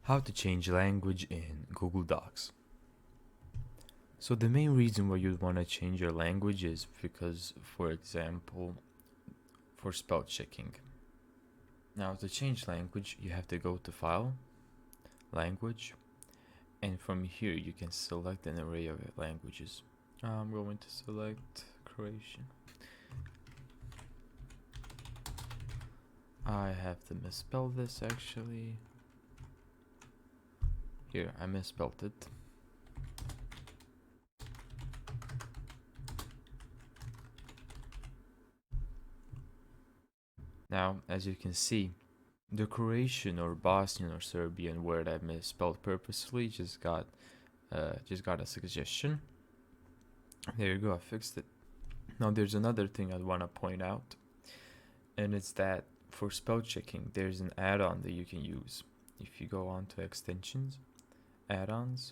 How to change language in Google Docs. So the main reason why you'd want to change your language is because, for example, for spell checking. Now to change language, you have to go to File, Language, and from here you can select an array of languages. I'm going to select Croatian. I have to misspell this actually. Here, I misspelled it. Now, as you can see, the Croatian or Bosnian or Serbian word I misspelled purposely just got a suggestion. There you go, I fixed it. Now there's another thing I'd want to point out, and it's that for spell checking, there's an add-on that you can use. If you go on to extensions, add-ons,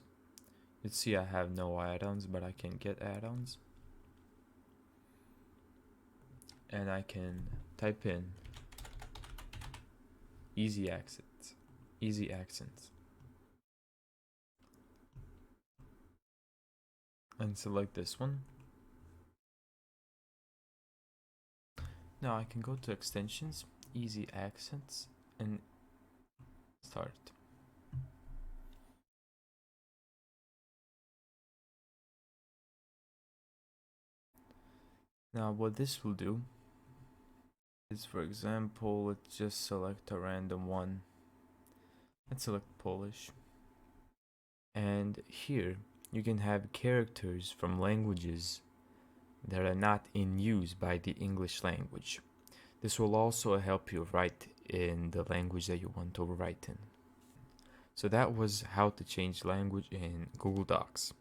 you'd see I have no add-ons, but I can get add-ons. And I can type in easy accents, and select this one. Now I can go to extensions, easy accents, and start. Now what this will do is, for example, let's just select a random one. Let's select Polish. And here you can have characters from languages that are not in use by the English language. This will also help you write in the language that you want to write in. So that was how to change language in Google Docs.